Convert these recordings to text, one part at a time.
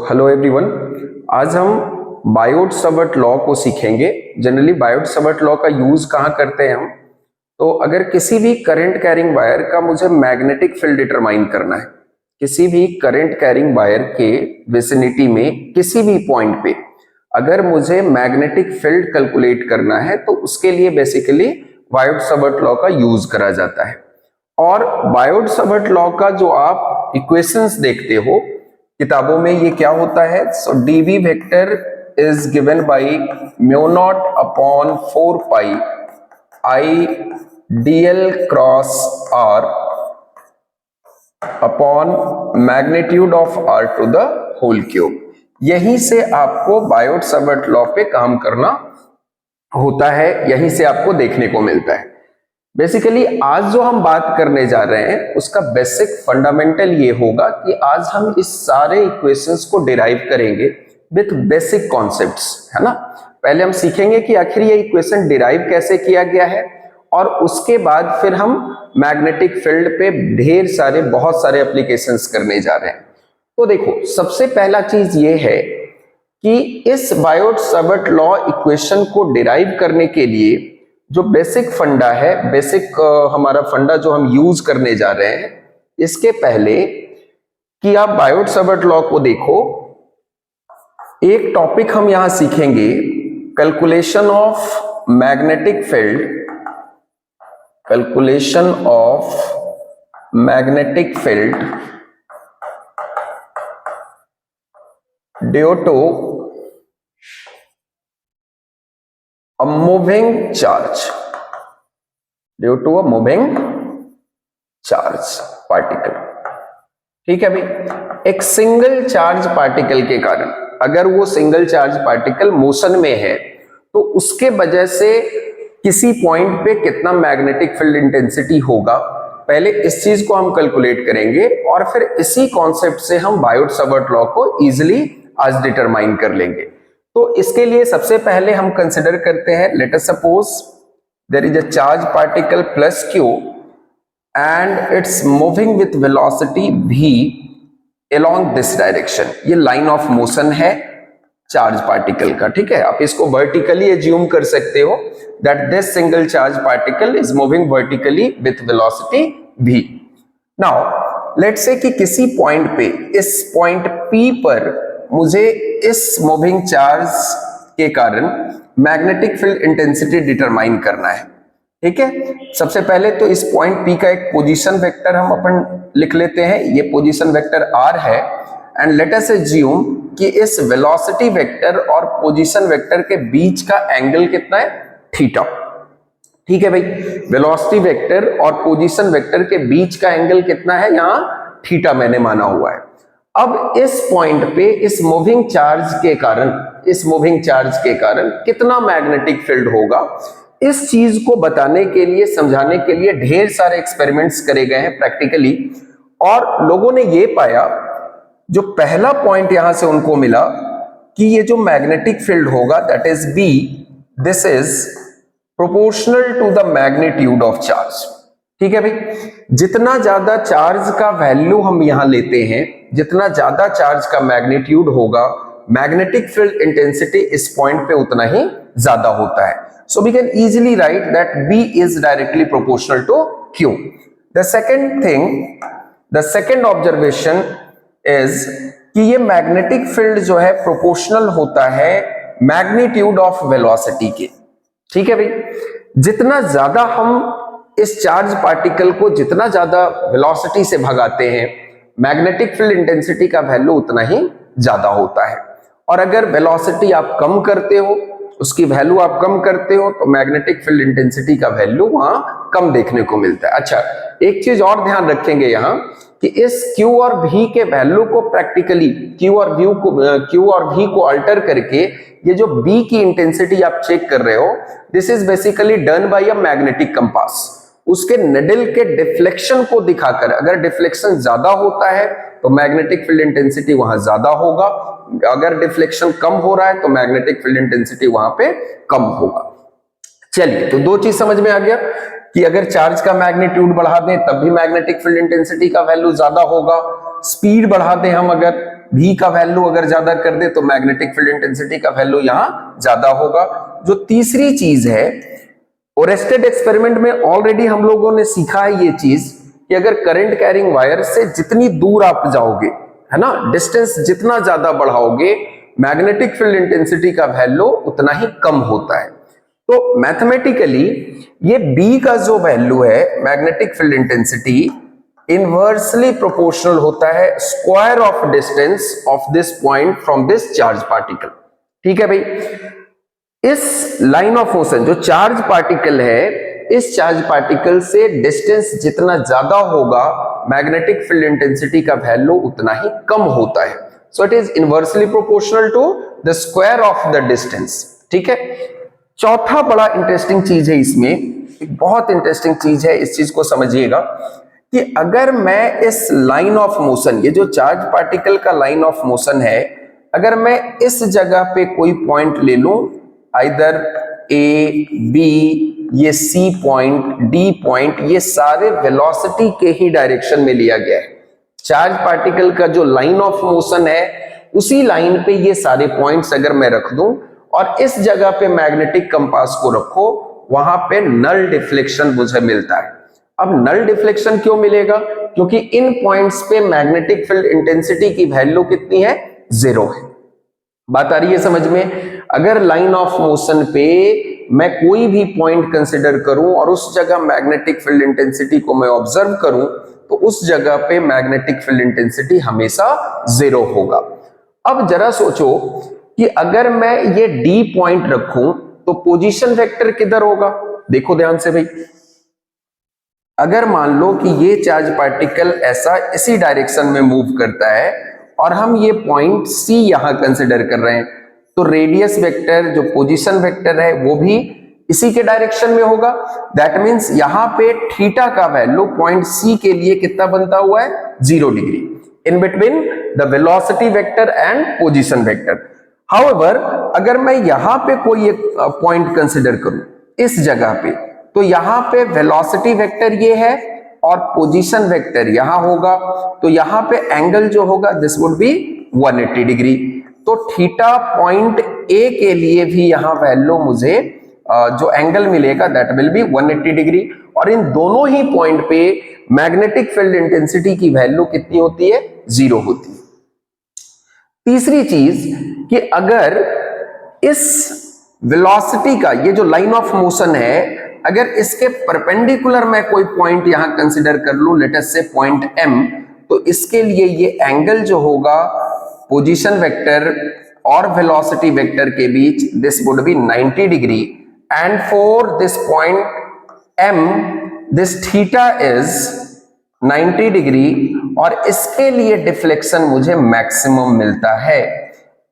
Hello everyone, आज हम Biot-Savart law को सीखेंगे। जनरली बायोट-सावर्ट लॉ का यूज कहाँ करते हैं हम? तो अगर किसी भी करंट कैरिंग वायर का मुझे मैग्नेटिक फील्ड डिटरमाइन करना है, किसी भी करंट कैरिंग वायर के विसिनिटी में किसी भी पॉइंट पे अगर मुझे मैग्नेटिक फील्ड कैलकुलेट करना है तो उसके लिए बेसिकली बायोट-सावर्ट लॉ का यूज करा जाता है। और बायोट-सावर्ट लॉ का जो आप इक्वेशंस देखते हो किताबों में, ये क्या होता है? So DV vector is given by mu not upon 4 pi I DL cross R upon magnitude of R to the whole cube. यहीं से आपको बायोट-सावर्ट लॉ पे काम करना होता है, यहीं से आपको देखने को मिलता है। बेसिकली आज जो हम बात करने जा रहे हैं उसका बेसिक फंडामेंटल ये होगा कि आज हम इस सारे इक्वेशंस को डिराइव करेंगे विथ बेसिक कॉन्सेप्ट्स, है ना। पहले हम सीखेंगे कि आखिर ये इक्वेशन डिराइव कैसे किया गया है और उसके बाद फिर हम मैग्नेटिक फील्ड पे ढेर सारे बहुत सारे एप्लीकेशंस करने जा रहे हैं। तो देखो, सबसे पहला चीज ये है कि इस बायोट-सावर्ट लॉ इक्वेशन को डिराइव करने के लिए जो बेसिक फंडा है, बेसिक हमारा फंडा जो हम यूज करने जा रहे हैं, इसके पहले कि आप बायोट-सावर्ट लॉ को देखो, एक टॉपिक हम यहां सीखेंगे, calculation of magnetic field, calculation of magnetic field due to a moving charge, due to a moving charge particle। ठीक है भाई, एक सिंगल चार्ज पार्टिकल के कारण, अगर वो सिंगल चार्ज पार्टिकल मोशन में है तो उसके वजह से किसी पॉइंट पे कितना मैग्नेटिक फील्ड इंटेंसिटी होगा, पहले इस चीज को हम कैलकुलेट करेंगे और फिर इसी कॉन्सेप्ट से हम बायोट-सावर्ट लॉ को इजीली आज डिटरमाइन कर लेंगे। तो इसके लिए सबसे पहले हम कंसिडर करते हैं, let us suppose there is a charge particle plus Q and it's moving with velocity v along this direction. ये लाइन ऑफ मोशन है चार्ज पार्टिकल का, ठीक है। आप इसको वर्टिकली एज्यूम कर सकते हो that this single charge particle is moving vertically with velocity v। Now let's say कि किसी पॉइंट पे, इस पॉइंट P पर मुझे इस मूविंग चार्ज के कारण मैग्नेटिक फील्ड इंटेंसिटी डिटरमाइन करना है, ठीक है। सबसे पहले तो इस पॉइंट P का एक पोजीशन वेक्टर हम अपन लिख लेते हैं, ये पोजीशन वेक्टर r है एंड लेट अस अज्यूम कि इस वेलोसिटी वेक्टर और पोजीशन वेक्टर के बीच का एंगल कितना है? थीटा। ठीक है भाई, वेलोसिटी वेक्टर और पोजीशन वेक्टर के बीच का एंगल कितना है? यहां थीटा मैंने माना हुआ है। अब इस पॉइंट पे इस मूविंग चार्ज के कारण, इस मूविंग चार्ज के कारण कितना मैग्नेटिक फील्ड होगा, इस चीज को बताने के लिए, समझाने के लिए ढेर सारे एक्सपेरिमेंट्स करे गए हैं प्रैक्टिकली, और लोगों ने ये पाया, जो पहला पॉइंट यहां से उनको मिला कि ये जो मैग्नेटिक फील्ड होगा that is B, this is proportional to the magnitude of charge. ठीक है भाई, जितना ज्यादा चार्ज का वैल्यू हम यहां लेते हैं, जितना ज्यादा चार्ज का मैग्नीट्यूड होगा, मैग्नेटिक फील्ड इंटेंसिटी इस पॉइंट पे उतना ही ज्यादा होता है। So we can easily write that B is directly proportional to Q। The second thing, the second observation is कि ये मैग्नेटिक फील्ड जो है प्रोपोर्शनल होता है मैग्नीट्यूड ऑफ वेलोसिटी के। ठीक है भाई, जितना ज्यादा हम इस चार्ज पार्टिकल को जितना ज्यादा वेलोसिटी से भगाते हैं, मैग्नेटिक फील्ड इंटेंसिटी का वैल्यू उतना ही ज्यादा होता है। और अगर वेलोसिटी आप कम करते हो, उसकी वैल्यू आप कम करते हो, तो मैग्नेटिक फील्ड इंटेंसिटी का वैल्यू वहां कम देखने को मिलता है। अच्छा, एक चीज और ध्यान रखेंगे यहां कि इस Q और V के वैल्यू को प्रैक्टिकली Q और V को अल्टर करके ये जो B की इंटेंसिटी आप चेक कर रहे हो, this is basically done by a magnetic compass. उसके निडल के डिफ्लेक्शन को दिखाकर, अगर डिफ्लेक्शन ज्यादा होता है तो मैग्नेटिक फील्ड इंटेंसिटी वहां ज्यादा होगा, अगर डिफ्लेक्शन कम हो रहा है तो मैग्नेटिक फील्ड इंटेंसिटी वहां पे कम होगा। चलिए, तो दो चीज समझ में आ गया कि अगर चार्ज का मैग्नीट्यूड बढ़ा दें तब भी मैग्नेटिक फील्ड इंटेंसिटी का वैल्यू ज्यादा होगा, स्पीड बढ़ा दें हम अगर भी का वैल्यू अगर ज्यादा कर दे तो मैग्नेटिक फील्ड इंटेंसिटी का वैल्यू यहां ज्यादा होगा। जो तीसरी चीज है, ओरेस्टेड एक्सपेरिमेंट में ऑलरेडी हम लोगों ने सीखा है ये चीज कि अगर करंट कैरिंग वायर से जितनी दूर आप जाओगे, है ना, डिस्टेंस जितना ज्यादा बढ़ाओगे, मैग्नेटिक फील्ड इंटेंसिटी का वैल्यू उतना ही कम होता है। तो मैथमेटिकली ये B का जो वैल्यू है magnetic field intensity inversely proportional होता है square of distance of this point from this charge particle. ठीक है भाई, इस लाइन ऑफ मोशन जो चार्ज पार्टिकल है, इस चार्ज पार्टिकल से डिस्टेंस जितना ज्यादा होगा मैग्नेटिक फील्ड इंटेंसिटी का वैल्यू उतना ही कम होता है। So it is inversely proportional to the square of the distance. ठीक है, चौथा बड़ा इंटरेस्टिंग चीज है इसमें, एक बहुत इंटरेस्टिंग चीज है, इस चीज को समझिएगा कि अगर मैं इस लाइन ऑफ मोशन, ये जो चार्ज पार्टिकल का लाइन ऑफ मोशन है, अगर मैं इस जगह पे कोई पॉइंट ले लूं, आइदर ए, बी, ये सी पॉइंट, डी पॉइंट, ये सारे वेलोसिटी के ही डायरेक्शन में लिया गया है। चार्ज पार्टिकल का जो लाइन ऑफ मोशन है उसी लाइन पे ये सारे पॉइंट्स अगर मैं रख दूं और इस जगह पे मैग्नेटिक कंपास को रखो, वहां पे नल डिफ्लेक्शन मुझे मिलता है। अब नल डिफ्लेक्शन क्यों मिलेगा? क्योंकि इन पॉइंट्स पे मैग्नेटिक फील्ड इंटेंसिटी की वैल्यू कितनी है? 0 है। बात आ रही है समझ में? अगर लाइन ऑफ मोशन पे मैं कोई भी पॉइंट कंसिडर करूं और उस जगह मैग्नेटिक फील्ड इंटेंसिटी को मैं ऑब्जर्व करूं, तो उस जगह पे मैग्नेटिक फील्ड इंटेंसिटी हमेशा 0 होगा। अब जरा सोचो कि अगर मैं ये डी पॉइंट रखूं तो पोजीशन वेक्टर किधर होगा? देखो ध्यान से भाई, अगर मान लो कि ये चार्ज पार्टिकल ऐसा इसी डायरेक्शन में मूव करता है और हम ये पॉइंट सी यहां कंसिडर कर रहे हैं, तो रेडियस वेक्टर जो पोजीशन वेक्टर है वो भी इसी के डायरेक्शन में होगा। दैट मींस यहां पे थीटा का वैल्यू पॉइंट सी के लिए कितना बनता हुआ है? 0 degree in between the velocity vector and position vector. However अगर मैं यहां पे कोई एक पॉइंट कंसिडर करूं इस जगह पे, तो यहां पे वेलोसिटी वेक्टर ये है और पोजीशन वेक्टर यहां होगा, तो यहां पे एंगल जो होगा दिस वुड बी 180 डिग्री। तो थीटा पॉइंट ए के लिए भी यहां वैल्यू मुझे जो एंगल मिलेगा दैट विल बी 180 डिग्री, और इन दोनों ही पॉइंट पे मैग्नेटिक फील्ड इंटेंसिटी की वैल्यू कितनी होती है? 0 होती है। तीसरी चीज कि अगर इस वेलोसिटी का ये जो लाइन ऑफ मोशन है, अगर इसके परपेंडिकुलर मैं कोई पॉइंट यहां कंसिडर कर लूं, लेट अस से पॉइंट एम, तो इसके लिए ये एंगल जो होगा पोजीशन वेक्टर और वेलोसिटी वेक्टर के बीच this would be 90 degree, and for this point M this theta is 90 degree, और इसके लिए डिफ्लेक्शन मुझे मैक्सिमम मिलता है।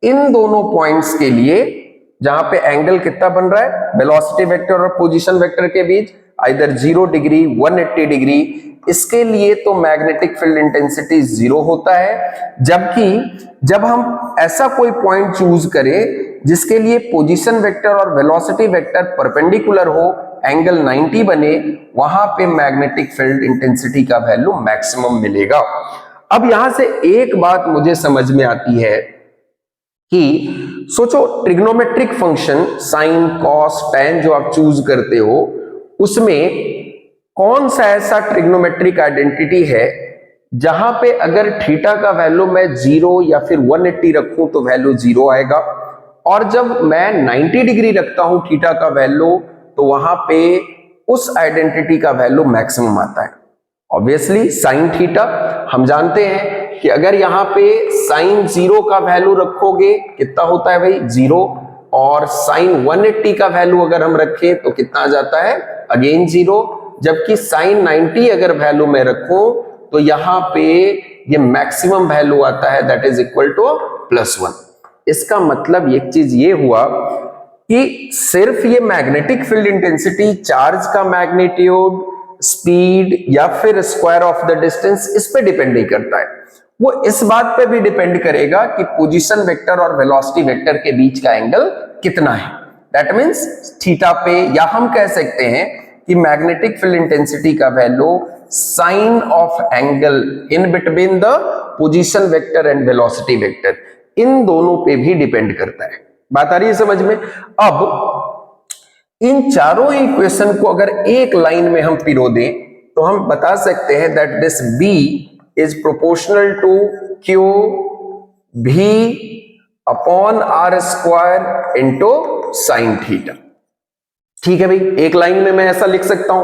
इन दोनों पॉइंट्स के लिए जहां पे एंगल कितना बन रहा है वेलोसिटी वेक्टर और पोजीशन वेक्टर के बीच, आइदर 0 डिग्री 180 डिग्री, इसके लिए तो मैग्नेटिक फील्ड इंटेंसिटी 0 होता है। जबकि जब हम ऐसा कोई पॉइंट चूज करें जिसके लिए पोजीशन वेक्टर और वेलोसिटी वेक्टर परपेंडिकुलर हो, एंगल 90 बने, वहां पे मैग्नेटिक फील्ड इंटेंसिटी का वैल्यू मैक्सिमम मिलेगा। अब यहां से एक बात मुझे समझ में आती है कि सोचो trigonometric function sine, cos, tan जो आप चूज करते हो, उसमें कौन सा ऐसा ट्रिग्नोमेट्रिक आइडेंटिटी है जहां पे अगर थीटा का वैल्यू मैं 0 या फिर 180 रखूं तो वैल्यू 0 आएगा, और जब मैं 90 डिग्री रखता हूं थीटा का वैल्यू तो वहां पे उस आइडेंटिटी का वैल्यू मैक्सिमम आता है? Obviously sine theta. हम जानते हैं कि अगर यहाँ पे साइन 0 का वैल्यू रखोगे कितना होता है भाई? 0, और साइन 180 का वैल्यू अगर हम रखें तो कितना आ जाता है? अगेन 0। जबकि साइन 90 अगर वैल्यू में रखूं तो यहां पे ये मैक्सिमम वैल्यू आता है दैट इज इक्वल टू +1। इसका मतलब एक चीज ये हुआ कि सिर्फ ये मैग्नेटिक फील्ड इंटेंसिटी, चार्ज का मैग्नीट्यूड, स्पीड या फिर स्क्वायर ऑफ द डिस्टेंस इस पे डिपेंड नहीं करता है, वो इस बात पे भी डिपेंड करेगा कि पोजीशन वेक्टर और वेलोसिटी वेक्टर के बीच का एंगल कितना है। दैट मींस थीटा पे, या हम कह सकते हैं कि मैग्नेटिक फील्ड इंटेंसिटी का value sine of angle in between the position vector and velocity vector, इन दोनों पे भी डिपेंड करता है। बात आ रही है समझ में? अब इन चारों इक्वेशन को अगर एक लाइन में हम पिरो दें तो हम बता सकते हैं that this B is proportional to Q V upon R square into sine theta. ठीक है भाई, एक लाइन में मैं ऐसा लिख सकता हूं।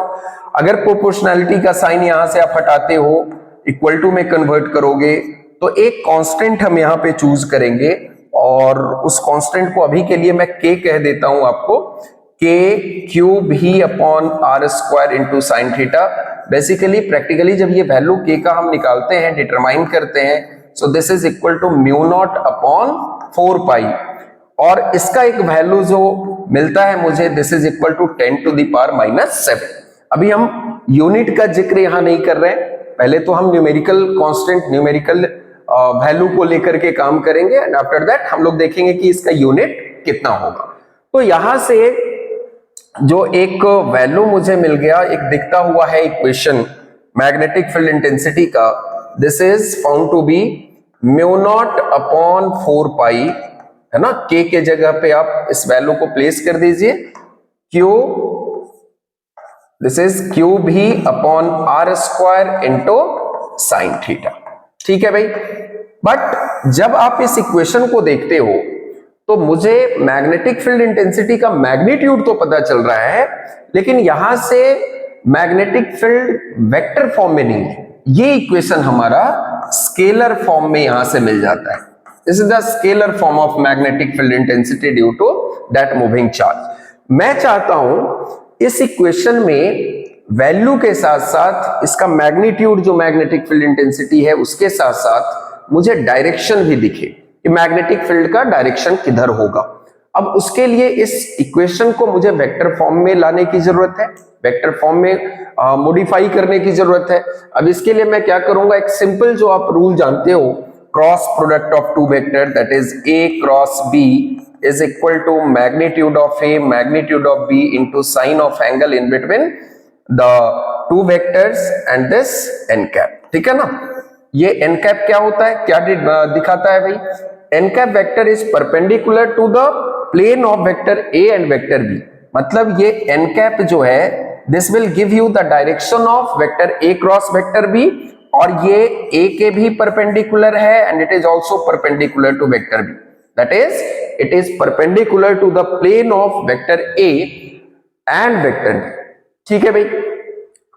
अगर प्रोपोर्शनैलिटी का साइन यहां से आप हटाते हो, इक्वल टू में कन्वर्ट करोगे, तो एक कांस्टेंट हम यहां पे चूज करेंगे और उस कांस्टेंट को अभी के लिए मैं K कह देता हूं आपको, K क्यूब ही upon R square into sine theta. Basically practically जब ये वैल्यू K का हम निकालते हैं, डिटरमाइन करते हैं, so this is equal to mu not upon 4 pi, और इसका एक वैल्यू जो मिलता है मुझे, this is equal to 10 to the power -7। अभी हम यूनिट का जिक्र यहां नहीं कर रहे हैं, पहले तो हम न्यूमेरिकल कांस्टेंट, न्यूमेरिकल वैल्यू को लेकर के काम करेंगे एंड आफ्टर दैट हम लोग देखेंगे कि इसका यूनिट कितना होगा। तो यहां से जो एक वैल्यू मुझे मिल गया, एक दिखता हुआ है इक्वेशन मैग्नेटिक फील्ड इंटेंसिटी का, this is found to be mu not upon 4 pi, है ना। K के जगह पे आप इस वैल्यू को प्लेस कर दीजिए, Q, दिस इज क्यू भी upon R square into sine theta. ठीक है भाई, बट जब आप इस इक्वेशन को देखते हो तो मुझे मैग्नेटिक फील्ड इंटेंसिटी का मैग्नीट्यूड तो पता चल रहा है, लेकिन यहां से मैग्नेटिक फील्ड वेक्टर फॉर्म में नहीं है। ये इक्वेशन हमारा स्केलर फॉर्म में यहां से मिल जाता है। This is the scalar form of magnetic field intensity due to that moving charge. मैं चाहता हूं इस इक्वेशन में वैल्यू के साथ साथ इसका मैग्नीट्यूड, जो मैग्नेटिक फील्ड इंटेंसिटी है, उसके साथ साथ मुझे डायरेक्शन भी दिखे कि मैग्नेटिक फील्ड का डायरेक्शन किधर होगा। अब उसके लिए इस इक्वेशन को मुझे वेक्टर फॉर्म में लाने की जरूरत है, वेक्टर फॉर्म में मॉडिफाई करने की जरूरत है। अब इसके लिए मैं क्या करूंगा, एक सिंपल जो आप रूल जानते हो, cross product of two vector, that is A cross B is equal to magnitude of A magnitude of B into sine of angle in between the two vectors and this n cap। ठीक है ना। ये n cap क्या होता है, क्या दिखाता है भाई? n cap vector is perpendicular to the plane of vector A and vector B। मतलब ये n cap जो है, this will give you the direction of vector A cross vector B, और ये A के भी परपेंडिकुलर है and it is also perpendicular to vector B, that is it is perpendicular to the plane of vector A and vector B। ठीक है भाई।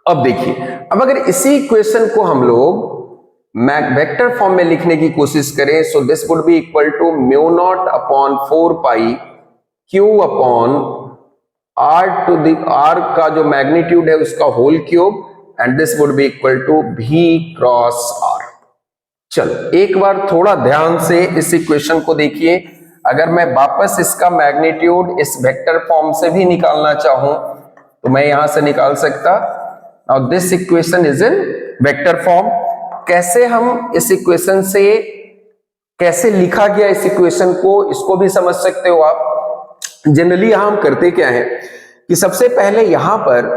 अब देखिए, अब अगर इसी इक्वेशन को हम लोग वेक्टर फॉर्म में लिखने की कोशिश करें, so this would be equal to mu not upon 4 pi Q upon R to the R का जो मैग्नीट्यूड है उसका whole cube, and this would be equal to V cross R। चलो एक बार थोड़ा ध्यान से इस इक्वेशन को देखिए। अगर मैं वापस इसका मैग्नीट्यूड इस वेक्टर फॉर्म से भी निकालना चाहूं तो मैं यहां से निकाल सकता। Now this equation is in vector form. कैसे हम इस इक्वेशन से, कैसे लिखा गया इस इक्वेशन को, इसको भी समझ सकते हो आप। जनरली यहां हम करते क्या है कि सबसे पहले यहां पर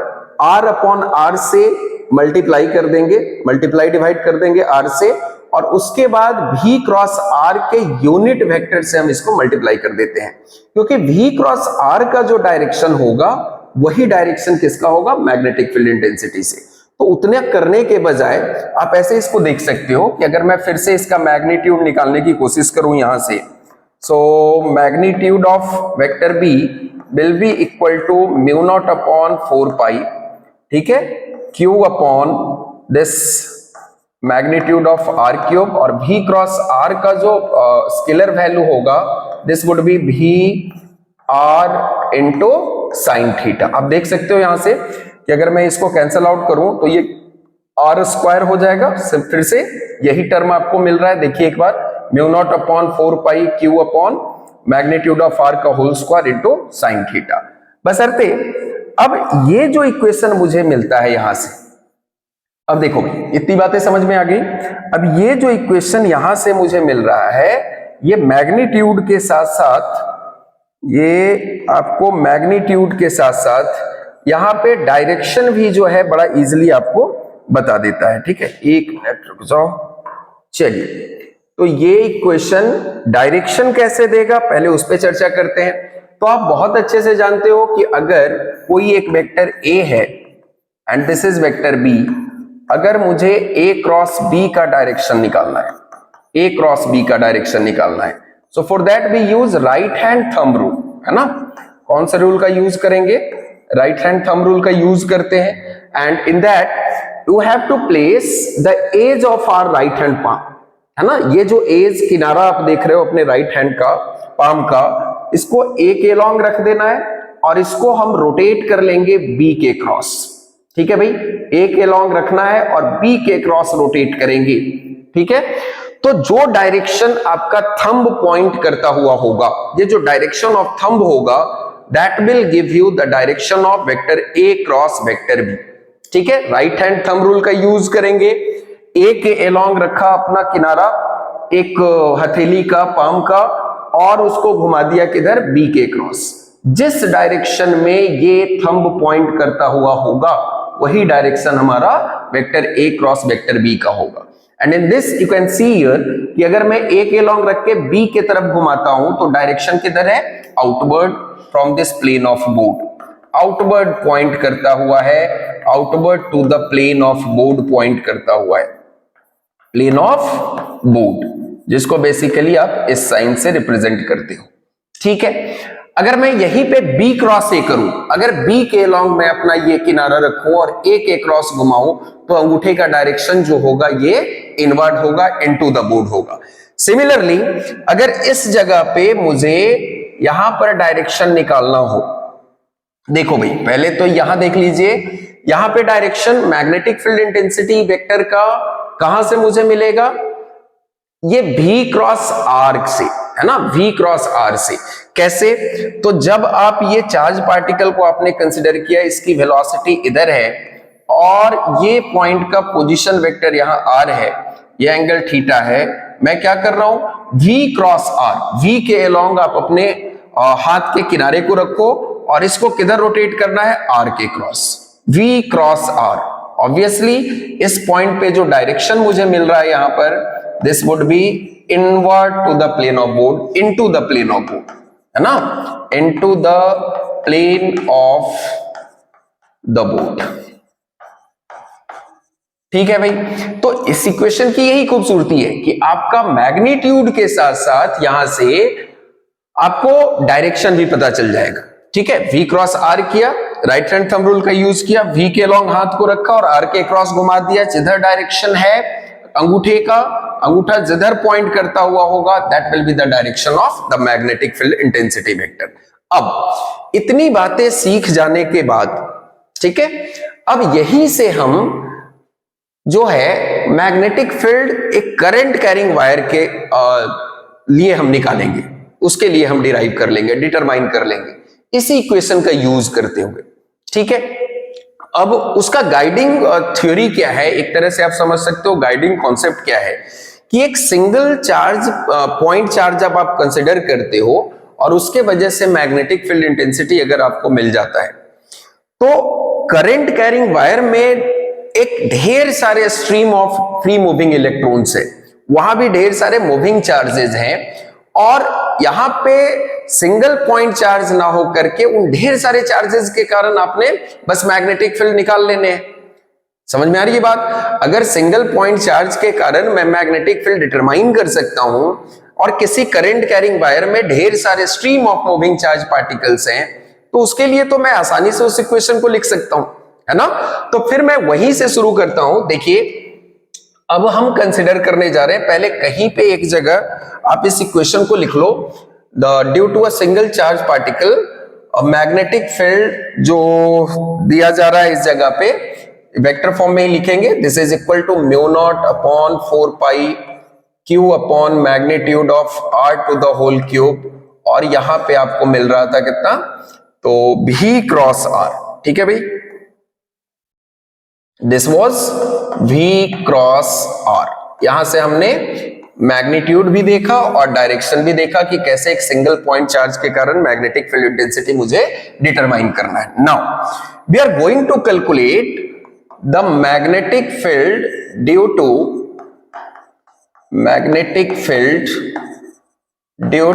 R अपॉन R से मल्टीप्लाई कर देंगे, मल्टीप्लाई डिवाइड कर देंगे R से, और उसके बाद V क्रॉस R के यूनिट वेक्टर से हम इसको मल्टीप्लाई कर देते हैं, क्योंकि V क्रॉस R का जो डायरेक्शन होगा वही डायरेक्शन किसका होगा, मैग्नेटिक फील्ड इंटेंसिटी से। तो उतने करने के बजाय आप ऐसे इसको देख सकते हो कि अगर मैं फिर से इसका मैग्नीट्यूड निकालने की कोशिश करूं यहां से, so magnitude of vector B will be equal to mu not upon 4 pi, ठीक है, Q upon this magnitude of R cube, और V क्रॉस R का जो स्केलर वैल्यू होगा, this would be V R into sine theta. आप देख सकते हो यहां से कि अगर मैं इसको कैंसल आउट करूं तो ये R स्क्वायर हो जाएगा। फिर से यही टर्म आपको मिल रहा है, देखिए एक बार, mu not upon 4 pi Q upon magnitude of R का whole square into sine theta. बशर्ते अब ये जो इक्वेशन मुझे मिलता है यहां से, अब देखो इतनी बातें समझ में आ गई। अब ये जो इक्वेशन यहां से मुझे मिल रहा है, ये मैग्नीट्यूड के साथ साथ, ये आपको मैग्नीट्यूड के साथ साथ यहां पे डायरेक्शन भी जो है बड़ा इजीली आपको बता देता है। ठीक है, एक मिनट रुक जाओ। चलिए, तो ये इक्वेशन डायरेक्शन कैसे देगा, पहले उस पर चर्चा करते हैं। तो आप बहुत अच्छे से जानते हो कि अगर कोई एक वेक्टर ए है and this is vector B, अगर मुझे ए क्रॉस बी का डायरेक्शन निकालना है, ए क्रॉस बी का डायरेक्शन निकालना है, so for that we use right hand thumb rule, है ना। कौन सा रूल का यूज करेंगे, राइट हैंड थंब रूल का यूज करते हैं। And in that you have to place the edge of our right hand palm, है ना। ये जो एज किनारा आप देख रहे हो अपने राइट हैंड का पाम का, इसको ए के लॉन्ग रख देना है और इसको हम रोटेट कर लेंगे बी के क्रॉस। ठीक है भाई, ए के लॉन्ग रखना है और बी के क्रॉस रोटेट करेंगे। ठीक है, तो जो डायरेक्शन आपका थंब पॉइंट करता हुआ होगा, ये जो डायरेक्शन ऑफ थंब होगा, that will give you the direction of vector A cross vector B. ठीक है, राइट हैंड थंब रूल का यूज करेंगे, ए के एलोंग रखा अपना किनारा, एक हथेली का पाम का, और उसको घुमा दिया किधर, बी के क्रॉस। जिस डायरेक्शन में ये थंब पॉइंट करता हुआ होगा वही डायरेक्शन हमारा vector A cross vector B का होगा। And in this you can see here कि अगर मैं ए के एलोंग रख के बी के तरफ घुमाता हूं तो डायरेक्शन किधर है, outward from this plane of board, outward point करता हुआ है, outward to the plane of board point करता हुआ है, प्लेन ऑफ बोर्ड, जिसको बेसिकली आप इस साइन से रिप्रेजेंट करते हो। ठीक है, अगर मैं यहीं पे B क्रॉस ए करूं, अगर B के अलोंग मैं अपना ये किनारा रखूं और A के क्रॉस घुमाऊं, तो अंगूठे का डायरेक्शन जो होगा ये इनवर्ड होगा, इनटू द बोर्ड होगा। सिमिलरली अगर इस जगह पे मुझे यहां पर डायरेक्शन निकालना हो, देखो भाई पहले तो यहां देख लीजिए, यहां पे direction magnetic field intensity vector का कहां से मुझे मिलेगा, ये V क्रॉस आर से, है ना, V क्रॉस आर से। कैसे, तो जब आप ये चार्ज पार्टिकल को आपने कंसिडर किया, इसकी वेलोसिटी इधर है और ये पॉइंट का पोजीशन वेक्टर यहां आर है, ये एंगल थीटा है, मैं क्या कर रहा हूं, V क्रॉस आर, V के अलोंग आप अपने हाथ के किनारे को रखो और इसको किधर रोटेट करना है, आर के cross, V cross R. Obviously इस पॉइंट पे जो डायरेक्शन मुझे मिल रहा है यहां पर, this would be inward to the plane of board, into the plane of board, है ना, into the plane of the board. ठीक है भाई, तो इस इक्वेशन की यही खूबसूरती है कि आपका मैग्नीट्यूड के साथ साथ यहां से आपको डायरेक्शन भी पता चल जाएगा। ठीक है, V क्रॉस आर किया, राइट हैंड थंब रूल का यूज किया, V के लॉन्ग हाथ को रखा और R के क्रॉस घुमा दिया, जिधर डायरेक्शन है अंगूठे का, अंगूठा जिधर पॉइंट करता हुआ होगा, that will be the direction of the magnetic field intensity vector. अब इतनी बातें सीख जाने के बाद, ठीक है, अब यहीं से हम जो है मैग्नेटिक फील्ड एक करंट कैरिंग वायर के लिए हम निकालेंगे, उसके लिए हम डिराइव कर लेंगे, डिटरमाइन कर लेंगे इसी इक्वेशन का यूज करते हुए। ठीक है, अब उसका गाइडिंग थ्योरी क्या है, एक तरह से आप समझ सकते हो गाइडिंग कॉन्सेप्ट क्या है, कि एक सिंगल चार्ज पॉइंट चार्ज जब आप कंसिडर करते हो और उसके वजह से मैग्नेटिक फील्ड इंटेंसिटी अगर आपको मिल जाता है, तो करंट कैरिंग वायर में एक ढेर सारे stream of free moving electrons है, वहां भी ढेर सारे मूविंग चार्जेस हैं, और यहां पे सिंगल पॉइंट चार्ज ना हो करके उन ढेर सारे चार्जेस के कारण आपने बस मैग्नेटिक फील्ड निकाल लेने हैं। समझ में आ रही है बात? अगर सिंगल पॉइंट चार्ज के कारण मैं मैग्नेटिक फील्ड डिटरमाइन कर सकता हूं और किसी करंट कैरिंग वायर में ढेर सारे stream of moving charge particles हैं, तो उसके लिए तो मैं आसानी से उस इक्वेशन को लिख सकता हूं, है ना। तो फिर मैं वहीं से शुरू करता हूं। देखिए, अब हम कंसिडर करने जा रहे हैं, पहले कहीं पे एक जगह आप इस इक्वेशन को लिख लो, due to a single charge particle magnetic field जो दिया जा रहा है इस जगह पे वेक्टर फॉर्म में ही लिखेंगे, this is equal to mu not upon 4 pi Q upon magnitude of r to the whole cube, और यहां पे आपको मिल रहा था कितना, तो v क्रॉस r। ठीक है भाई, this was V cross R। यहां से हमने मैग्नीट्यूड भी देखा और डायरेक्शन भी देखा कि कैसे एक सिंगल पॉइंट चार्ज के कारण मैग्नेटिक फील्ड इंटेंसिटी मुझे डिटरमाइन करना है। Now we are going to calculate the magnetic field due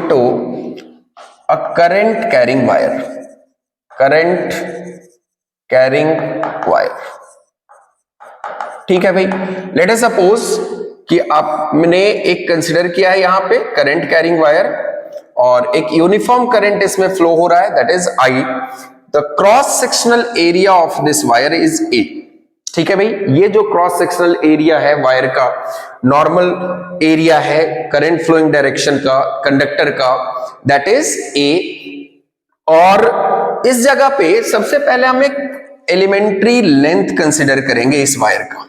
to a current carrying wire। ठीक है भाई, लेट अस सपोज कि आपने एक कंसिडर किया है यहां पे करंट कैरिंग वायर और एक यूनिफॉर्म करंट इसमें फ्लो हो रहा है, that is I. The cross sectional area of this wire is a. ठीक है भाई, ये जो क्रॉस सेक्शनल एरिया है वायर का, नॉर्मल एरिया है करंट फ्लोइंग डायरेक्शन का कंडक्टर का, दैट इज ए। और इस जगह पे सबसे पहले हम एक एलिमेंट्री लेंथ कंसिडर करेंगे इस वायर का।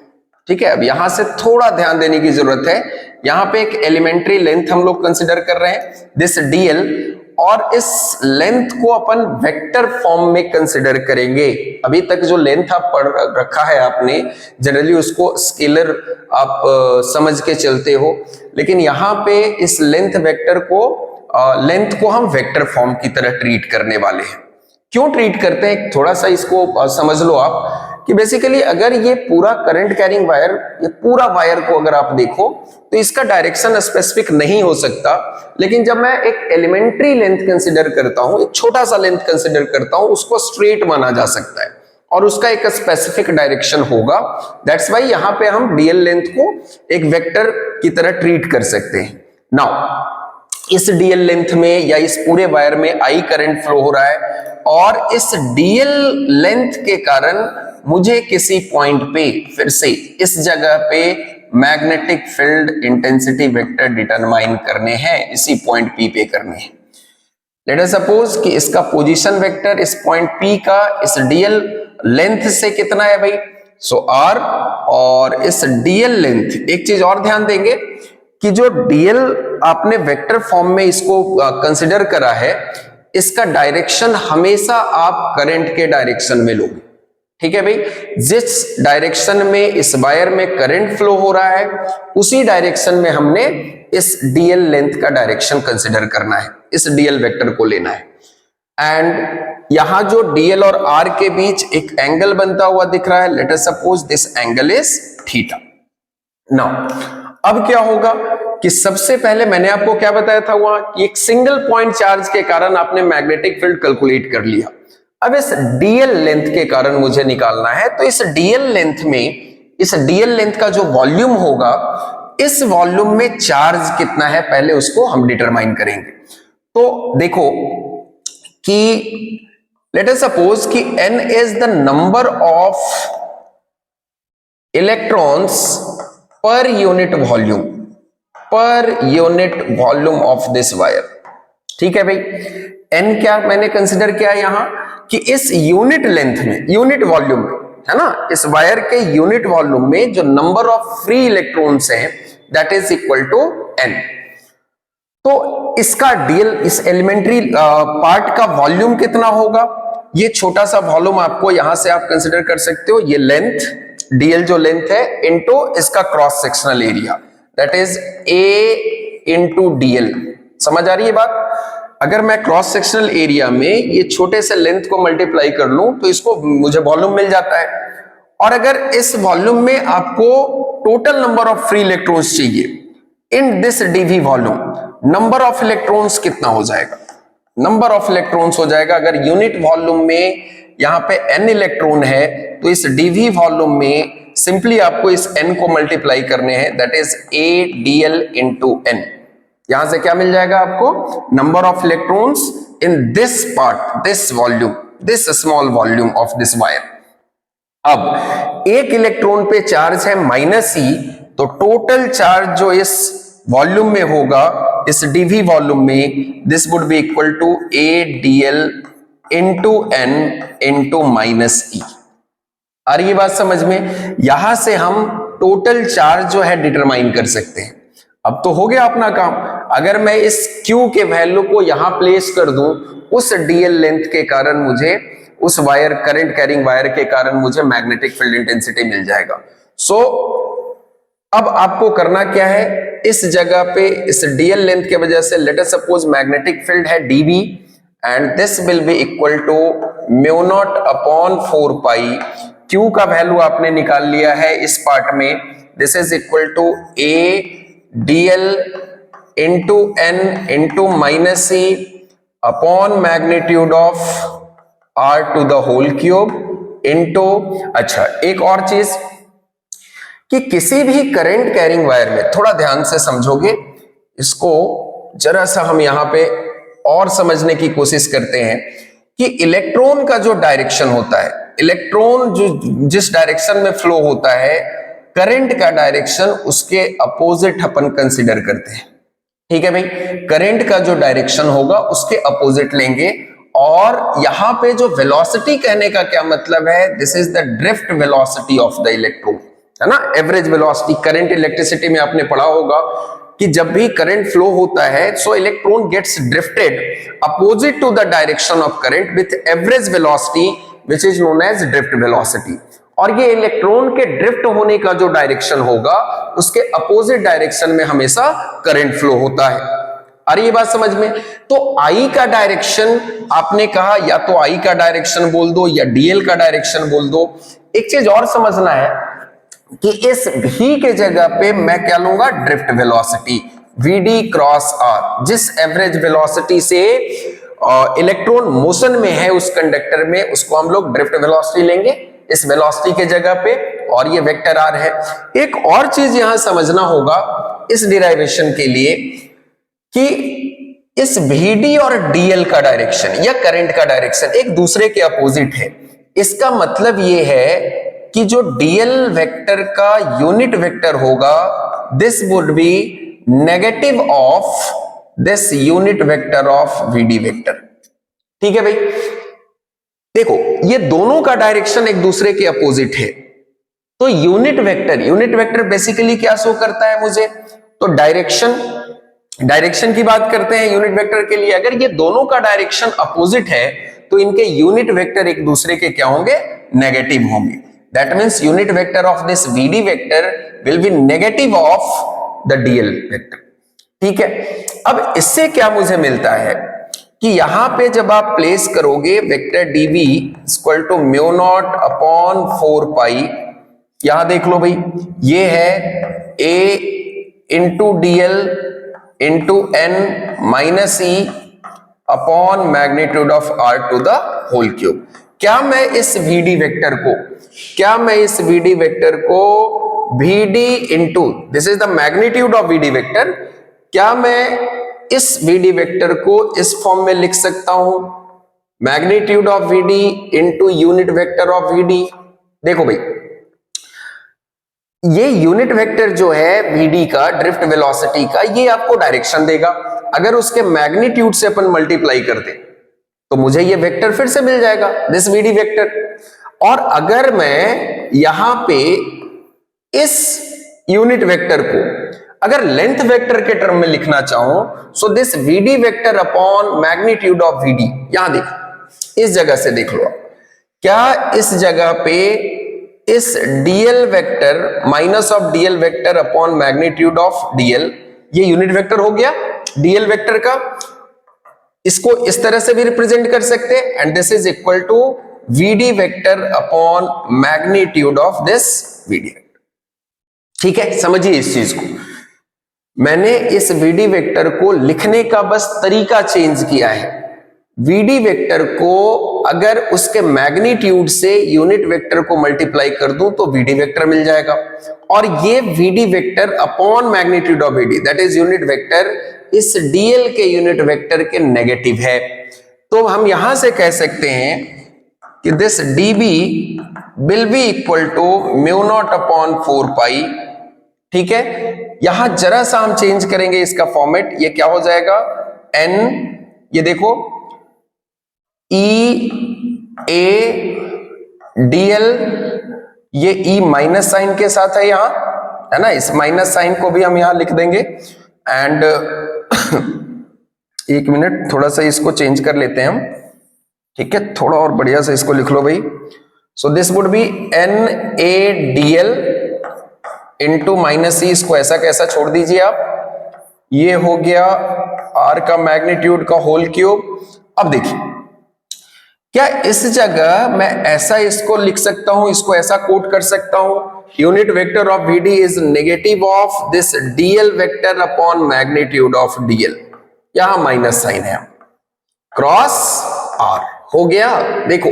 ठीक है, अब यहां से थोड़ा ध्यान देने की जरूरत है। यहां पे एक एलिमेंट्री लेंथ हम लोग कंसिडर कर रहे हैं, दिस डीएल, और इस लेंथ को अपन वेक्टर फॉर्म में कंसिडर करेंगे। अभी तक जो लेंथ आप पढ़ रखा है आपने, जनरली उसको स्केलर आप समझ के चलते हो, लेकिन यहां पे इस लेंथ को हम वेक्टर फॉर्म की तरह ट्रीट करने वाले हैं। क्यों ट्रीट करते हैं, थोड़ा सा इसको समझ लो आप कि बेसिकली अगर ये पूरा करंट कैरिंग वायर, ये पूरा वायर को अगर आप देखो तो इसका डायरेक्शन स्पेसिफिक नहीं हो सकता, लेकिन जब मैं एक एलिमेंट्री लेंथ कंसिडर करता हूं, एक छोटा सा लेंथ कंसिडर करता हूं, उसको स्ट्रेट माना जा सकता है और उसका एक स्पेसिफिक डायरेक्शन होगा। दैट्स वाई यहां पे हम डीएल लेंथ को एक वेक्टर की तरह ट्रीट कर सकते हैं। नाउ इस डीएल लेंथ में या इस पूरे वायर में आई करंट फ्लो हो रहा है और इस डीएल लेंथ के कारण मुझे किसी पॉइंट पे, फिर से इस जगह पे magnetic field intensity vector determine करने हैं, इसी पॉइंट पी पे करने हैं। लेट अस सपोज कि इसका पोजीशन वेक्टर इस पॉइंट पी का इस डीएल लेंथ से कितना है भाई, सो आर। और इस डीएल लेंथ, एक चीज और ध्यान देंगे कि जो डीएल आपने वेक्टर फॉर्म में इसको कंसिडर करा है, इसका डायरेक्शन हमेशा आप करंट के डायरेक्शन में लोगे। ठीक है भाई, जिस डायरेक्शन में इस वायर में करंट फ्लो हो रहा है, उसी डायरेक्शन में हमने इस डीएल लेंथ का डायरेक्शन कंसिडर करना है, इस डीएल वेक्टर को लेना है। एंड यहां जो डीएल और आर के बीच एक एंगल बनता हुआ दिख रहा है, late us suppose this angle is theta. Now अब क्या होगा कि सबसे पहले मैंने आपको क्या बताया था वहां कि एक सिंगल पॉइंट चार्ज के कारण आपने मैग्नेटिक फील्ड कैलकुलेट कर लिया। अब इस डीएल लेंथ के कारण मुझे निकालना है, तो इस डीएल लेंथ में, इस डीएल लेंथ का जो वॉल्यूम होगा, इस वॉल्यूम में चार्ज कितना है पहले उसको हम डिटरमाइन करेंगे। तो देखो कि लेट अस सपोज कि n is the number of electrons per unit volume of this wire. ठीक है भाई, n क्या मैंने कंसिडर किया यहां कि इस यूनिट लेंथ में, यूनिट वॉल्यूम में, है ना, इस वायर के यूनिट वॉल्यूम में जो नंबर ऑफ फ्री इलेक्ट्रॉन्स हैं, that is equal to n। तो इसका डीएल, इस एलिमेंट्री पार्ट का वॉल्यूम कितना होगा, ये छोटा सा वॉल्यूम आपको यहां से आप कंसिडर कर सकते हो, ये लेंथ डीएल जो लेंथ है इनटू इसका cross sectional area, that is a into DL. समझ आ रही है बात? अगर मैं क्रॉस सेक्शनल एरिया में ये छोटे से लेंथ को मल्टीप्लाई कर लूं तो इसको मुझे वॉल्यूम मिल जाता है। और अगर इस वॉल्यूम में आपको total number of free electrons चाहिए in this DV volume, number of electrons कितना हो जाएगा, नंबर ऑफ इलेक्ट्रॉन्स हो जाएगा, अगर यूनिट वॉल्यूम में यहां पे n इलेक्ट्रॉन है तो इस डीवी वॉल्यूम में सिंपली आपको इस n को मल्टीप्लाई करने हैं, that is a dl into n। यहां से क्या मिल जाएगा आपको, number of electrons in this part, this volume, this small volume of this wire. अब एक इलेक्ट्रॉन पे चार्ज है -e, तो टोटल चार्ज जो इस वॉल्यूम में होगा, इस डीवी वॉल्यूम में, this would be equal to a dl into n into -e। आ रही है बात समझ में? यहां से हम टोटल चार्ज जो है डिटरमाइन कर सकते हैं। अब तो हो गया अपना काम। अगर मैं इस Q के वैल्यू को यहां प्लेस कर दूं, उस डीएल लेंथ के कारण मुझे, उस वायर, करंट कैरिंग वायर के कारण मुझे मैग्नेटिक फील्ड इंटेंसिटी मिल जाएगा। सो अब आपको करना क्या है, इस जगह पे इस डीएल लेंथ के वजह से late us suppose magnetic field है dB, and this will be equal to mu naught upon 4 pi Q का वैल्यू आपने निकाल लिया है इस पार्ट में, this is equal to A dl into n into minus C upon magnitude of R to the whole cube into, अच्छा एक और चीज कि किसी भी करंट कैरिंग वायर में, थोड़ा ध्यान से समझोगे इसको, जरा सा हम यहां पे और समझने की कोशिश करते हैं कि इलेक्ट्रॉन का जो डायरेक्शन होता है, इलेक्ट्रॉन जो जिस डायरेक्शन में फ्लो होता है, करंट का डायरेक्शन उसके अपोजिट अपन कंसीडर करते हैं। ठीक है भाई, करंट का जो डायरेक्शन होगा उसके अपोजिट लेंगे। और यहां पे जो वेलोसिटी कहने का क्या मतलब है, this is the drift velocity of the electron, है ना, एवरेज वेलोसिटी। करंट इलेक्ट्रिसिटी में आपने पढ़ा होगा कि जब भी करंट फ्लो होता है, so electron gets drifted opposite to the direction of current with average velocity which is known as drift velocity. और ये इलेक्ट्रॉन के ड्रिफ्ट होने का जो डायरेक्शन होगा उसके अपोजिट डायरेक्शन में हमेशा करंट फ्लो होता है। अरे ये बात समझ में? तो आई का डायरेक्शन आपने कहा, या तो आई का डायरेक्शन बोल दो या डीएल का डायरेक्शन बोल दो। एक चीज और समझना है कि इस v के जगह पे मैं क्या लूंगा, drift velocity vd cross r, जिस एवरेज वेलोसिटी से इलेक्ट्रॉन मोशन में है उस कंडक्टर में, उसको हम लोग ड्रिफ्ट वेलोसिटी लेंगे इस वेलोसिटी के जगह पे, और ये वेक्टर r है। एक और चीज यहां समझना होगा इस डिराइवेशन के लिए कि इस vd और dl का डायरेक्शन या करंट का डायरेक्शन एक दूसरे के अपोजिट है। इसका मतलब ये है कि जो dl वेक्टर का यूनिट वेक्टर होगा, this would B negative of this unit vector of vd vector. ठीक है भाई, देखो ये दोनों का डायरेक्शन एक दूसरे के अपोजिट है, तो यूनिट वेक्टर बेसिकली क्या शो करता है मुझे, तो डायरेक्शन की बात करते हैं यूनिट वेक्टर के लिए। अगर ये दोनों का डायरेक्शन अपोजिट है तो इनके यूनिट वेक्टर एक दूसरे के क्या होंगे, नेगेटिव होंगे। That means unit vector of this vd vector will be negative of the dl vector. ठीक है, अब इससे क्या मुझे मिलता है कि यहां पे जब आप प्लेस करोगे vector dv equal to mu not upon 4 pi, यहां देख लो भाई, ये है a into dl into n minus e upon magnitude of r to the whole cube. क्या मैं इस vd वेक्टर को vd into, this is the magnitude of vd vector, क्या मैं इस vd वेक्टर को इस फॉर्म में लिख सकता हूं, magnitude of vd into unit vector of vd। देखो भाई, ये यूनिट वेक्टर जो है vd का, ड्रिफ्ट वेलोसिटी का, ये आपको डायरेक्शन देगा। अगर उसके मैग्नीट्यूड से अपन मल्टीप्लाई कर दें तो मुझे ये वेक्टर फिर से मिल जाएगा, दिस vd वेक्टर। और अगर मैं यहां पे इस यूनिट वेक्टर को अगर लेंथ वेक्टर के टर्म में लिखना चाहूं, so this vd vector upon magnitude of vd, यहां देखो इस जगह से देख लो, क्या इस जगह पे इस dl vector minus of dl vector upon magnitude of dl, ये यूनिट वेक्टर हो गया dl वेक्टर का। इसको इस तरह से भी रिप्रेजेंट कर सकते हैं, and this is equal to vd vector upon magnitude of this vd। ठीक है, समझिए इस चीज को, मैंने इस vd वेक्टर को लिखने का बस तरीका चेंज किया है। vd वेक्टर को अगर उसके मैग्नीट्यूड से यूनिट वेक्टर को मल्टीप्लाई कर दूं तो vd वेक्टर मिल जाएगा, और ये vd vector upon magnitude of vd, that is unit vector, इस dl के यूनिट वेक्टर के नेगेटिव है। तो हम यहां से कह सकते हैं कि this db will be equal to mu not upon 4 pi. ठीक है, यहां जरा सा हम चेंज करेंगे इसका फॉर्मेट, ये क्या हो जाएगा, n, ये देखो e a dl, ये e माइनस साइन के साथ है यहां, है ना, इस माइनस साइन को भी हम यहां लिख देंगे। एंड एक मिनट, थोड़ा सा इसको चेंज कर लेते हैं हम। ठीक है, थोड़ा और बढ़िया से इसको लिख लो भाई। So this would be n a dl into minus E, इसको ऐसा कैसा छोड़ दीजिए आप, ये हो गया r का मैग्नीट्यूड का होल क्यूब। अब देखिए क्या इस जगह मैं ऐसा इसको लिख सकता हूं, इसको ऐसा कोट कर सकता हूं, unit vector of VD is negative of this DL vector upon magnitude of DL, यहां माइनस साइन है, क्रॉस R हो गया। देखो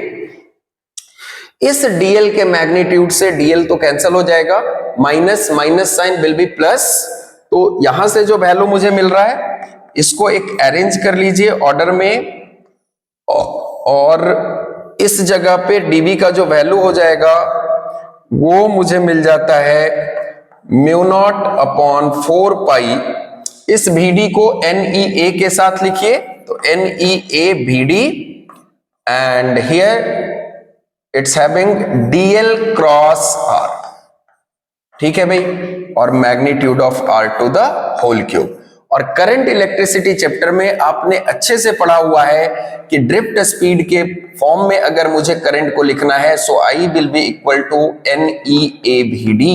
इस DL के मैग्नीट्यूड से DL तो कैंसिल हो जाएगा, minus minus sign will be plus, तो यहां से जो वैल्यू मुझे मिल रहा है इसको एक अरेंज कर लीजिए ऑर्डर में, और इस जगह पे dB का जो वैल्यू हो जाएगा वो मुझे मिल जाता है म्यू नॉट अपॉन 4 पाई, इस VD को NEA के साथ लिखिए, तो NEA VD and here it's having DL cross R, ठीक है भाई, और magnitude of R to the whole cube. और करंट इलेक्ट्रिसिटी चैप्टर में आपने अच्छे से पढ़ा हुआ है कि ड्रिफ्ट स्पीड के फॉर्म में अगर मुझे करंट को लिखना है so I will be equal to NEA VD,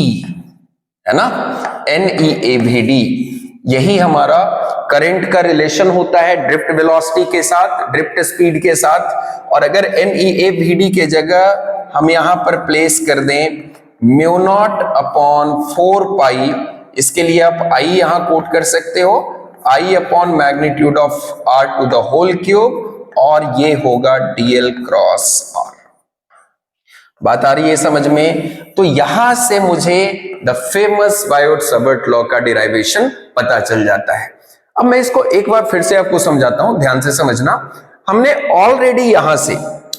है ना, NEA VD, यही हमारा करंट का रिलेशन होता है ड्रिफ्ट वेलोसिटी के साथ, ड्रिफ्ट स्पीड के साथ। और अगर NEA VD के जगह हम यहां पर प्लेस कर दें म्यू नॉट अपॉन 4 पाई, इसके लिए आप I यहां कोट कर सकते हो, I upon magnitude of R to the whole cube, और ये होगा DL क्रॉस R। बात आ रही है समझ में? तो यहां से मुझे द फेमस बायोट-सावर्ट लॉ का डिराइवेशन पता चल जाता है। अब मैं इसको एक बार फिर से आपको समझाता हूं, ध्यान से समझना। हमने ऑलरेडी यहां से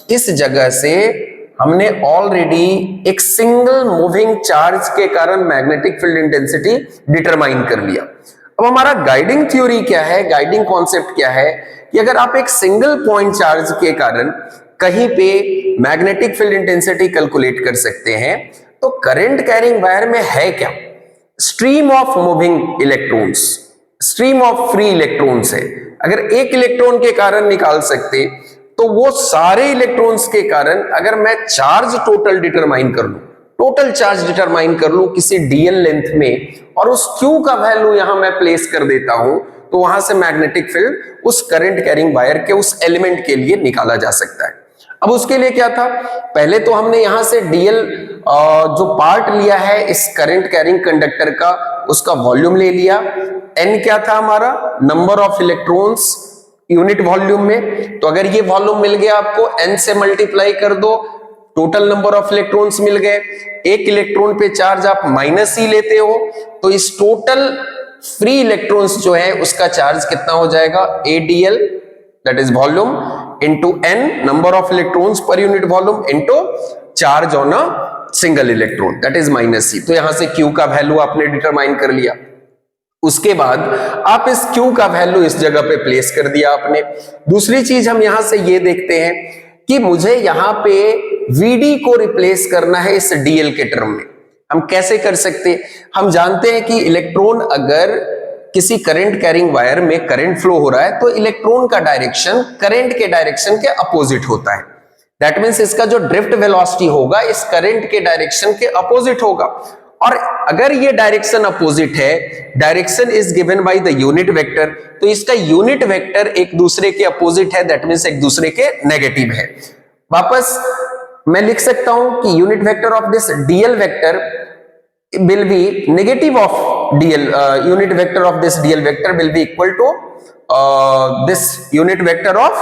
इस जगह से हमने ऑलरेडी एक सिंगल मूविंग चार्ज के कारण मैग्नेटिक फील्ड इंटेंसिटी डिटरमाइन कर लिया। अब हमारा गाइडिंग थ्योरी क्या है, गाइडिंग कॉन्सेप्ट क्या है कि अगर आप एक सिंगल पॉइंट चार्ज के कारण कहीं पे मैग्नेटिक फील्ड इंटेंसिटी कैलकुलेट कर सकते हैं, तो करंट कैरिंग वायर में है क्या, stream of moving electrons, stream of free electrons है। अगर एक इलेक्ट्रॉन के कारण निकाल सकते तो वो सारे इलेक्ट्रॉन्स के कारण अगर मैं चार्ज टोटल डिटरमाइन कर लूं, टोटल चार्ज डिटरमाइन कर लूं किसी DL लेंथ में, और उस Q का वैल्यू यहां मैं प्लेस कर देता हूं, तो वहां से मैग्नेटिक फील्ड उस करंट कैरिंग वायर के उस एलिमेंट के लिए निकाला जा सकता है। अब उसके लिए क्या था, पहले तो हमने यहां से DL जो पार्ट लिया है इस करंट कैरिंग कंडक्टर का, उसका वॉल्यूम ले लिया। N क्या था हमारा, number of electrons unit volume में, तो अगर ये वॉल्यूम मिल गया आपको, N से मल्टीप्लाई कर दो, टोटल नंबर ऑफ इलेक्ट्रॉन्स मिल गए। एक इलेक्ट्रॉन पे चार्ज आप माइनस ही लेते हो, तो इस टोटल फ्री इलेक्ट्रॉन्स जो है उसका चार्ज कितना हो जाएगा, ADL that is volume into N number of electrons per unit volume into charge on a single electron that is -C। तो यहां से Q का वैल्यू आपने डिटरमाइन कर लिया। उसके बाद आप इस Q का वैल्यू इस जगह पे प्लेस कर दिया आपने। दूसरी चीज हम यहां से ये देखते हैं कि मुझे यहां पे VD को रिप्लेस करना है इस DL के टर्म में। हम कैसे कर सकते हैं, हम जानते हैं कि इलेक्ट्रॉन अगर किसी करंट कैरिंग वायर में करंट फ्लो हो रहा है तो इलेक्ट्रॉन का डायरेक्शन करंट के डायरेक्शन के अपोजिट होता है। दैट मीन्स इसका जो ड्रिफ्ट वेलोसिटी होगा इस करंट के डायरेक्शन के अपोजिट होगा। और अगर ये डायरेक्शन अपोजिट है, direction is given by the unit vector, तो इसका यूनिट वेक्टर एक दूसरे के अपोजिट है, दैट मीन्स एक दूसरे के नेगेटिव है। वापस मैं लिख सकता हूं कि unit vector of this DL vector will be negative of DL, unit vector of this DL vector will be equal to this unit vector of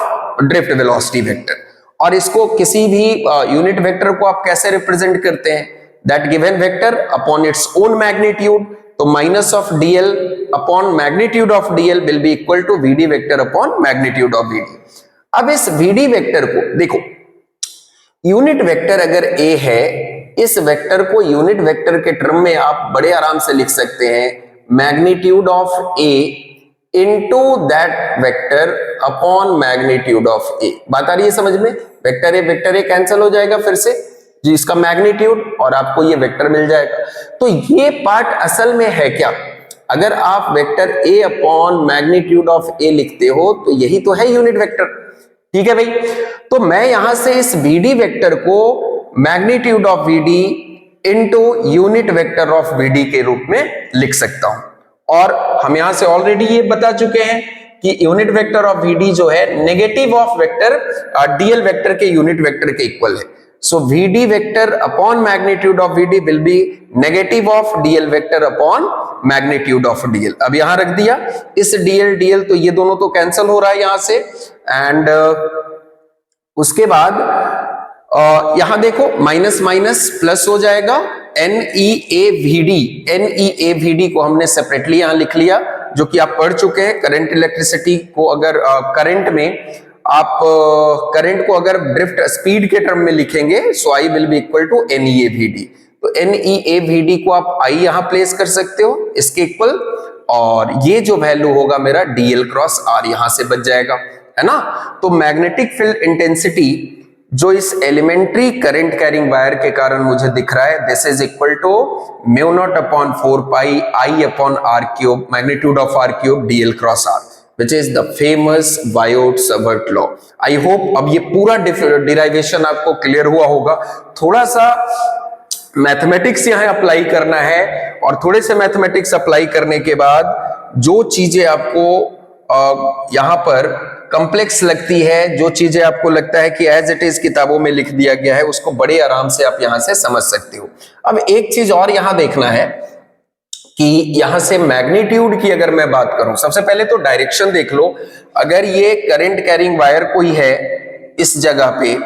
drift velocity vector। और इसको किसी भी यूनिट वेक्टर को आप कैसे रिप्रेजेंट करते हैं, that given vector upon its own magnitude, तो minus of DL upon magnitude of DL will be equal to VD vector upon magnitude of VD। अब इस VD वेक्टर को देखो, यूनिट वेक्टर अगर A है, इस वेक्टर को यूनिट वेक्टर के टर्म में आप बड़े आराम से लिख सकते हैं, magnitude of A into that vector upon magnitude of A। बात आ रही है समझ में? वेक्टर A कैंसिल हो जाएगा फिर से जी, इसका मैग्नीट्यूड, और आपको ये वेक्टर मिल जाएगा। तो ये पार्ट असल में है क्या, अगर आप vector A upon magnitude of A लिखते हो तो यही तो है यूनिट वेक्टर। ठीक है भाई, तो मैं यहां से इस VD वेक्टर को magnitude of VD into unit vector of VD के रूप में लिख सकता हूं। और हम यहां से ऑलरेडी ये बता चुके हैं कि यूनिट वेक्टर ऑफ VD जो है negative of vector DL vector के यूनिट वेक्टर के इक्वल है। सो VD vector upon magnitude of VD will be negative of DL vector upon magnitude of DL। अब यहां रख दिया इस DL तो ये दोनों तो कैंसिल हो रहा है यहां से, एंड उसके बाद यहां देखो माइनस माइनस प्लस हो जाएगा। NEAVD को हमने सेपरेटली यहां लिख लिया, जो कि आप पढ़ चुके हैं। करंट इलेक्ट्रिसिटी को अगर करंट में आप करंट को अगर ड्रिफ्ट स्पीड के टर्म में लिखेंगे, so I will be equal to NEAVD। तो NEAVD को आप I यहां प्लेस कर सकते हो इसके इक्वल, और ये जो वैल्यू होगा मेरा DL क्रॉस R यहां से बच जाएगा, है ना। तो मैग्नेटिक फील्ड इंटेंसिटी जो इस एलिमेंट्री करंट कैरिंग वायर के कारण मुझे दिख रहा है, this is equal to mu not upon 4 pi I upon R cube magnitude of R cube DL cross R, which is the famous Biot-Savart law। I hope अब ये पूरा derivation आपको क्लियर हुआ होगा। थोड़ा सा मैथमेटिक्स यहाँ अप्लाई करना है, और थोड़े से मैथमेटिक्स अप्लाई करने के बाद जो चीजें आपको यहाँ पर कॉम्प्लेक्स लगती है, जो चीजें आपको लगता है कि एज इट इज किताबों में लिख दिया गया है, उसको बड़े आराम से आप यहां से समझ सकते हो। अब एक चीज और यहां देखना है कि यहां से मैग्नीट्यूड की अगर मैं बात करूं, सबसे पहले तो डायरेक्शन देख लो। अगर ये करंट कैरिंग वायर कोई है इस जगह पे,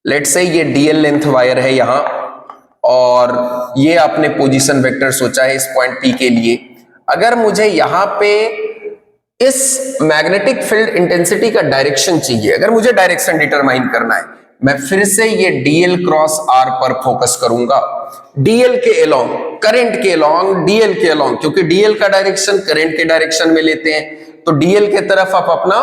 लेट्स से ये DL लेंथ वायर है यहां, और ये आपने पोजीशन वेक्टर सोचा है इस पॉइंट P के लिए। अगर मुझे यहां पे इस मैग्नेटिक फील्ड इंटेंसिटी का डायरेक्शन चाहिए, अगर मुझे डायरेक्शन डिटरमाइन करना है, मैं फिर से ये DL क्रॉस R पर फोकस करूंगा। DL के अलोंग, करंट के अलोंग, DL के अलोंग, क्योंकि DL का डायरेक्शन करंट के डायरेक्शन में लेते हैं, तो DL के तरफ आप अपना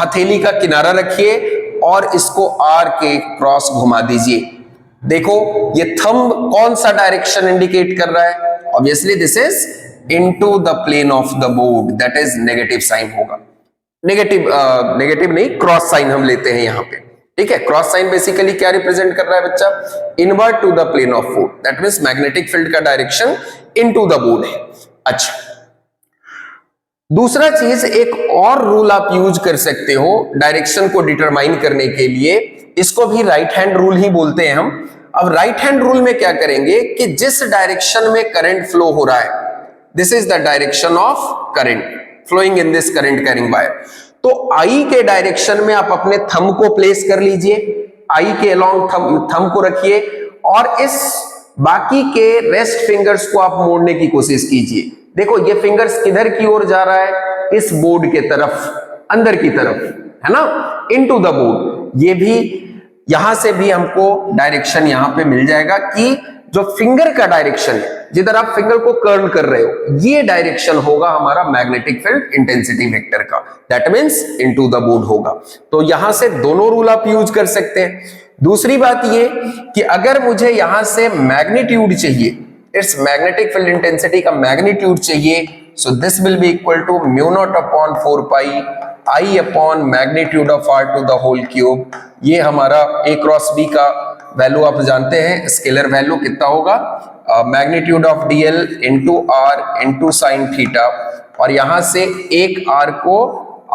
हथेली का किनारा रखिए और इसको R के क्रॉस घुमा दीजिए। देखो ये थंब कौन सा डायरेक्शन इंडिकेट कर रहा है? Obviously this is into the plane of the board, that is negative sign होगा। नेगेटिव नहीं, क्रॉस साइन हम लेते हैं यहां पे, ठीक है। क्रॉस साइन बेसिकली क्या रिप्रेजेंट कर रहा है बच्चा? Invert to the plane of board, that means magnetic field का डायरेक्शन इनटू द बोर्ड है। अच्छा, दूसरा चीज, एक और रूल आप यूज कर सकते हो डायरेक्शन को डिटरमाइन करने के लिए, इसको भी राइट हैंड रूल ही बोलते हैं हम। अब राइट हैंड रूल में क्या करेंगे कि जिस डायरेक्शन में करंट फ्लो हो रहा है, this is the direction of current flowing in this current carrying wire, तो I के डायरेक्शन में आप अपने थंब को प्लेस कर लीजिए, I के अलोंग थंब को रखिए, और इस बाकी के रेस्ट फिंगर्स को आप मोड़ने की कोशिश कीजिए। देखो ये फिंगर्स किधर की ओर जा रहा है? इस बोर्ड के तरफ, अंदर की तरफ, है ना, इनटू द बोर्ड। ये भी यहां से भी हमको डायरेक्शन यहां पे मिल जाएगा कि जो फिंगर का डायरेक्शन है, जिधर आप फिंगर को कर्ल कर रहे हो, ये डायरेक्शन होगा हमारा मैग्नेटिक फील्ड इंटेंसिटी वेक्टर का, that means into the board होगा। तो यहां से दोनों रूल आप यूज कर सकते हैं। दूसरी बात ये कि अगर मुझे यहां से मैग्नीट्यूड चाहिए, इट्स मैग्नेटिक फील्ड इंटेंसिटी का मैग्नीट्यूड चाहिए, so this will be equal to mu not upon 4 pi I upon magnitude of R to the whole cube. ये हमारा A क्रॉस B का वैल्यू आप जानते हैं, स्केलर वैल्यू कितना होगा? Magnitude of DL into R into sine theta, और यहां से एक R को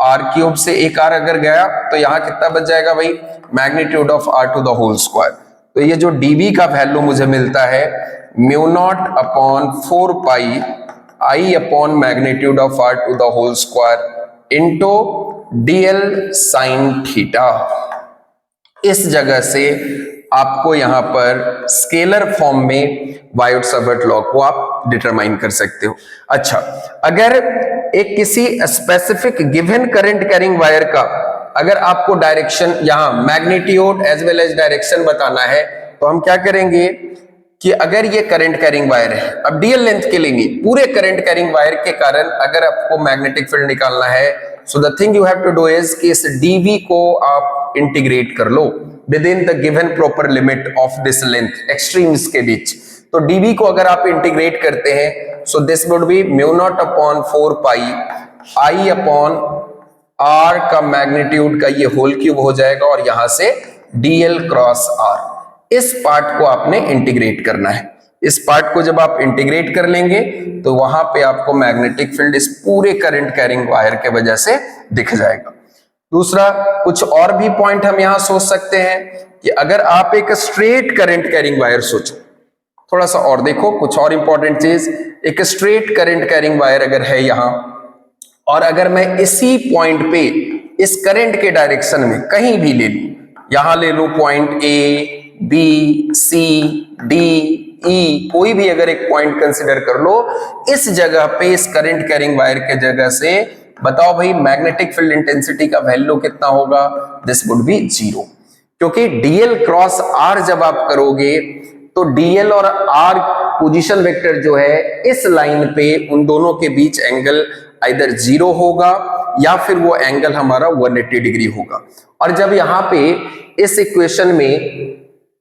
R क्यूब से एक R अगर गया तो यहां कितना बच जाएगा भाई? Magnitude of R to the whole square. तो ये जो dB का वैल्यू मुझे मिलता है mu not upon 4 pi I upon magnitude of R to the whole square into DL sine theta. इस जगह से आपको यहां पर स्केलर फॉर्म में बायोट-सावर्ट लॉ को आप डिटरमाइन कर सकते हो। अच्छा, अगर एक किसी specific given current carrying wire का अगर आपको डायरेक्शन यहां magnitude as well as direction बताना है, तो हम क्या करेंगे कि अगर ये करंट कैरिंग वायर है, अब DL लेंथ के लिए नहीं, पूरे करंट कैरिंग वायर के कारण अगर आपको मैग्नेटिक फील्ड निकालना है, so the thing you have to do is कि इस DV को आप इंटीग्रेट कर लो within the given proper limit of this length, extremes के बीच। तो DV को अगर आप इंटीग्रेट करते हैं, so this would B mu not upon 4 pi I upon R का मैग्नीट्यूड का ये होल क्यूब हो जाएगा, और यहां से DL क्रॉस R, इस पार्ट को आपने इंटीग्रेट करना है। इस पार्ट को जब आप इंटीग्रेट कर लेंगे तो वहां पे आपको मैग्नेटिक फील्ड इस पूरे करंट कैरिंग वायर के वजह से दिख जाएगा। दूसरा, कुछ और भी पॉइंट हम यहां सोच सकते हैं कि अगर आप एक स्ट्रेट करंट कैरिंग वायर सोचो, थोड़ा सा और देखो कुछ और इंपॉर्टेंट चीज, एक स्ट्रेट करंट कैरिंग वायर अगर है यहां, और अगर मैं इसी पॉइंट पे इस करंट के डायरेक्शन में कहीं भी ले लूं, यहां ले लूं point A, B, C, D, E, कोई भी अगर एक पॉइंट कंसिडर कर लो, इस जगह पे इस करंट कैरिंग वायर के जगह से बताओ भाई मैग्नेटिक फील्ड इंटेंसिटी का वैल्यू कितना होगा? दिस वुड बी 0, क्योंकि डीएल क्रॉस आर जब आप करोगे तो डीएल और आर पोजीशन वेक्टर जो है इस लाइन पे उन दोनों के बीच एंगल आइदर 0 होगा या फिर वो एंगल हमारा 180 डिग्री होगा। और जब यहाँ पे इस इक्वेशन में,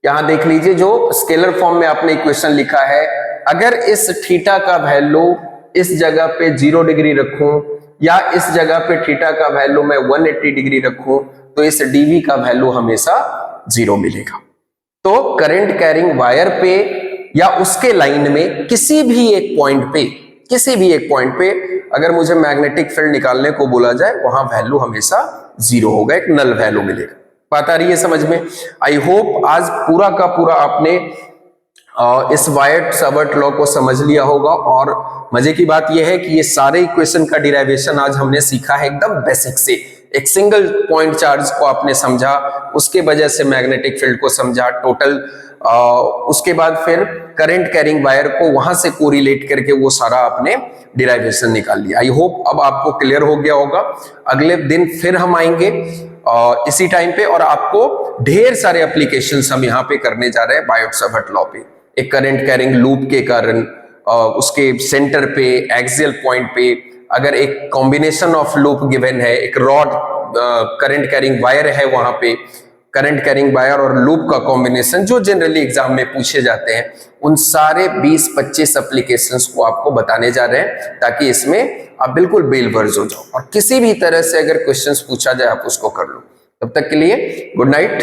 यहां देख लीजिए जो स्केलर फॉर्म में आपने इक्वेशन लिखा है, अगर इस थीटा का वैल्यू इस जगह पे 0 डिग्री रखूं या इस जगह पे थीटा का वैल्यू मैं 180 डिग्री रखूं तो इस डीवी का वैल्यू हमेशा 0 मिलेगा। तो करंट कैरिंग वायर पे या उसके लाइन में किसी भी एक पॉइंट पे अगर मुझे मैग्नेटिक फील्ड निकालने को बोला जाए वहां वैल्यू हमेशा 0 होगा, एक नल वैल्यू मिलेगा। बात आ रही है समझ में? आई होप आज पूरा का पूरा आपने इस वायट-सावर्ट लॉ को समझ लिया होगा। और मजे की बात यह है कि ये सारे इक्वेशन का डिराइवेशन आज हमने सीखा है एकदम बेसिक से। एक सिंगल पॉइंट चार्ज को आपने समझा, उसके वजह से मैग्नेटिक फील्ड को समझा टोटल, उसके बाद फिर करंट कैरिंग वायर को वहां से कोरिलेट करके वो सारा आपने डिराइवेशन निकाल लिया। आई होप अब आपको क्लियर हो गया होगा। अगले दिन फिर हम आएंगे इसी टाइम पे, और आपको ढेर सारे एप्लीकेशंस हम यहाँ पे करने जा रहे हैं बायोट-सावर्ट लॉ पे। एक करंट कैरिंग लूप के कारण उसके सेंटर पे एक्सियल पॉइंट पे अगर एक कॉम्बिनेशन ऑफ लूप गिवन है, एक रॉड करंट कैरिंग वायर है, वहां पे करंट कैरिंग वायर और लूप का कॉम्बिनेशन जो जनरली एग्जाम में पूछे जाते हैं, उन सारे 20-25 एप्लीकेशंस को आपको बताने जा रहे हैं ताकि इसमें आप बिल्कुल बेलवर्ज हो जाओ और किसी भी तरह से अगर क्वेश्चंस पूछा जाए आप उसको कर लो। तब तक के लिए गुड नाइट।